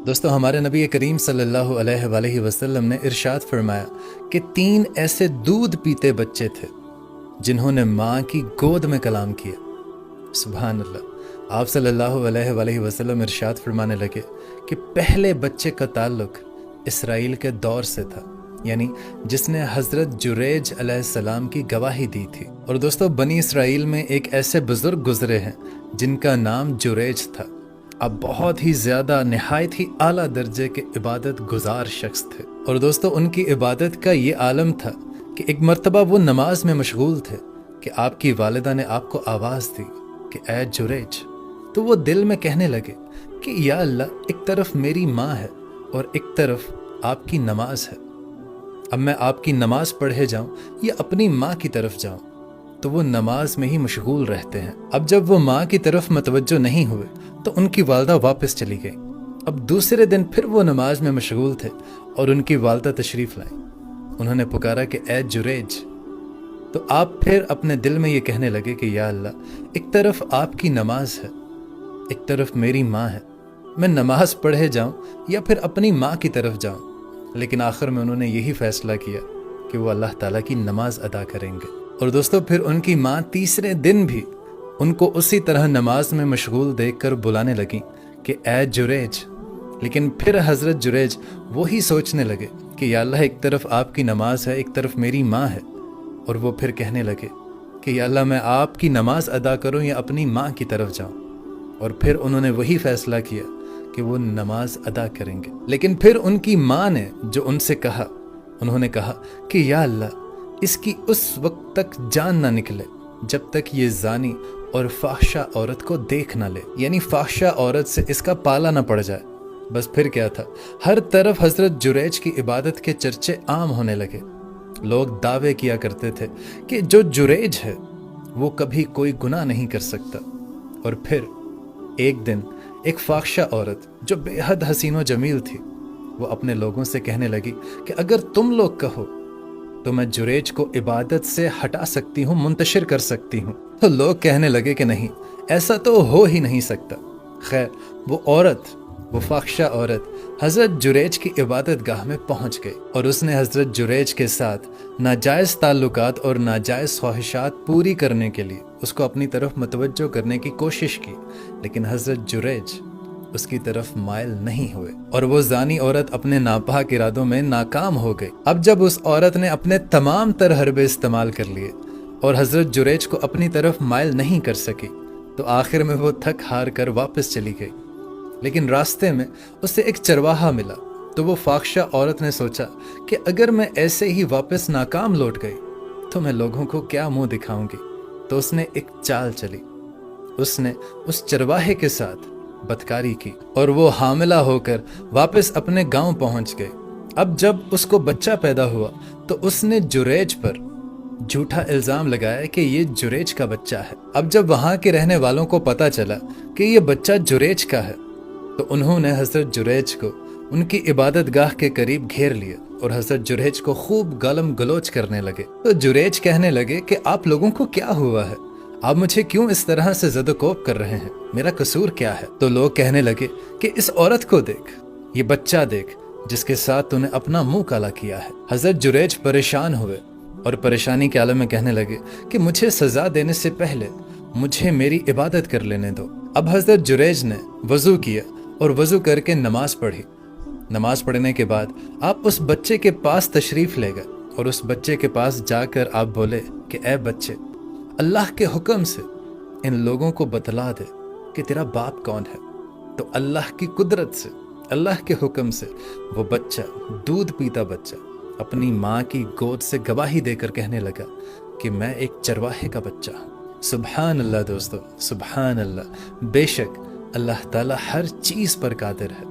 دوستو ہمارے نبی کریم صلی اللہ علیہ وآلہ وسلم نے ارشاد فرمایا کہ 3 ایسے دودھ پیتے بچے تھے جنہوں نے ماں کی گود میں کلام کیا۔ سبحان اللہ۔ آپ صلی اللہ علیہ وآلہ وسلم ارشاد فرمانے لگے کہ پہلے بچے کا تعلق اسرائیل کے دور سے تھا، یعنی جس نے حضرت جریج علیہ السلام کی گواہی دی تھی۔ اور دوستو بنی اسرائیل میں ایک ایسے بزرگ گزرے ہیں جن کا نام جریج تھا۔ اب بہت ہی زیادہ نہایت ہی اعلیٰ درجے کے عبادت گزار شخص تھے، اور دوستو ان کی عبادت کا یہ عالم تھا کہ ایک مرتبہ وہ نماز میں مشغول تھے کہ آپ کی والدہ نے آپ کو آواز دی کہ اے جریج، تو وہ دل میں کہنے لگے کہ یا اللہ، ایک طرف میری ماں ہے اور ایک طرف آپ کی نماز ہے، اب میں آپ کی نماز پڑھے جاؤں یا اپنی ماں کی طرف جاؤں؟ تو وہ نماز میں ہی مشغول رہتے ہیں۔ اب جب وہ ماں کی طرف متوجہ نہیں ہوئے تو ان کی والدہ واپس چلی گئی۔ اب دوسرے دن پھر وہ نماز میں مشغول تھے اور ان کی والدہ تشریف لائیں۔ انہوں نے پکارا کہ اے جریج، تو آپ پھر اپنے دل میں یہ کہنے لگے کہ یا اللہ، ایک طرف آپ کی نماز ہے، ایک طرف میری ماں ہے، میں نماز پڑھے جاؤں یا پھر اپنی ماں کی طرف جاؤں؟ لیکن آخر میں انہوں نے یہی فیصلہ کیا کہ وہ اللہ تعالیٰ کی نماز ادا کریں گے۔ اور دوستو پھر ان کی ماں تیسرے دن بھی ان کو اسی طرح نماز میں مشغول دیکھ کر بلانے لگیں کہ اے جریج، لیکن پھر حضرت جریج وہی سوچنے لگے کہ یا اللہ، ایک طرف آپ کی نماز ہے، ایک طرف میری ماں ہے، اور وہ پھر کہنے لگے کہ یا اللہ، میں آپ کی نماز ادا کروں یا اپنی ماں کی طرف جاؤں؟ اور پھر انہوں نے وہی فیصلہ کیا کہ وہ نماز ادا کریں گے۔ لیکن پھر ان کی ماں نے جو ان سے کہا، انہوں نے کہا کہ یا اللہ، اس کی اس وقت تک جان نہ نکلے جب تک یہ زانی اور فاحشہ عورت کو دیکھ نہ لے، یعنی فاحشہ عورت سے اس کا پالا نہ پڑ جائے۔ بس پھر کیا تھا، ہر طرف حضرت جریج کی عبادت کے چرچے عام ہونے لگے۔ لوگ دعوے کیا کرتے تھے کہ جو جریج ہے وہ کبھی کوئی گناہ نہیں کر سکتا۔ اور پھر ایک دن ایک فاحشہ عورت جو بے حد حسین و جمیل تھی، وہ اپنے لوگوں سے کہنے لگی کہ اگر تم لوگ کہو تو میں جریج کو عبادت سے ہٹا سکتی ہوں، منتشر کر سکتی ہوں۔ تو لوگ کہنے لگے کہ نہیں، ایسا تو ہو ہی نہیں سکتا۔ خیر، وہ عورت، وہ فاحشہ عورت حضرت جریج کی عبادت گاہ میں پہنچ گئی، اور اس نے حضرت جریج کے ساتھ ناجائز تعلقات اور ناجائز خواہشات پوری کرنے کے لیے اس کو اپنی طرف متوجہ کرنے کی کوشش کی، لیکن حضرت جریج اس کی طرف مائل نہیں ہوئے، اور وہ زانی عورت اپنے ناپاک ارادوں میں ناکام ہو گئی۔ اب جب اس عورت نے اپنے تمام تر حربے استعمال کر لیے اور حضرت جریج کو اپنی طرف مائل نہیں کر سکی، تو آخر میں وہ تھک ہار کر واپس چلی گئی۔ لیکن راستے میں اسے ایک چرواہا ملا، تو وہ فاحشہ عورت نے سوچا کہ اگر میں ایسے ہی واپس ناکام لوٹ گئی تو میں لوگوں کو کیا منہ دکھاؤں گی؟ تو اس نے ایک چال چلی، اس نے اس چرواہے کے ساتھ بدکاری کی، اور وہ حاملہ ہو کر واپس اپنے گاؤں پہنچ گئی۔ اب جب اس کو بچہ پیدا ہوا تو اس نے جریج پر جھوٹا الزام لگایا کہ یہ جریج کا بچہ ہے۔ اب جب وہاں کے رہنے والوں کو پتہ چلا کہ یہ بچہ جریج کا ہے تو انہوں نے حضرت جریج کو ان کی عبادت گاہ کے قریب گھیر لیا اور حضرت جریج کو خوب گالم گلوچ کرنے لگے۔ تو جریج کہنے لگے کہ آپ لوگوں کو کیا ہوا ہے؟ آپ مجھے کیوں اس طرح سے زد و کوب کر رہے ہیں؟ میرا قصور کیا ہے؟ تو لوگ کہنے لگے کہ اس عورت کو دیکھ، یہ بچہ دیکھ جس کے ساتھ تو نے اپنا منہ کالا کیا ہے۔ حضرت جریج پریشان ہوئے اور پریشانی کے عالم میں کہنے لگے کہ مجھے سزا دینے سے پہلے مجھے میری عبادت کر لینے دو۔ اب حضرت جریج نے وضو کیا اور وضو کر کے نماز پڑھی۔ نماز پڑھنے کے بعد آپ اس بچے کے پاس تشریف لے گئے اور اس بچے کے پاس جا کر آپ بولے کہ اے بچے، اللہ کے حکم سے ان لوگوں کو بتلا دے کہ تیرا باپ کون ہے۔ تو اللہ کی قدرت سے، اللہ کے حکم سے وہ بچہ، دودھ پیتا بچہ، اپنی ماں کی گود سے گواہی دے کر کہنے لگا کہ میں ایک چرواہے کا بچہ ہوں۔ سبحان اللہ دوستو، سبحان اللہ۔ بے شک اللہ تعالیٰ ہر چیز پر قادر ہے۔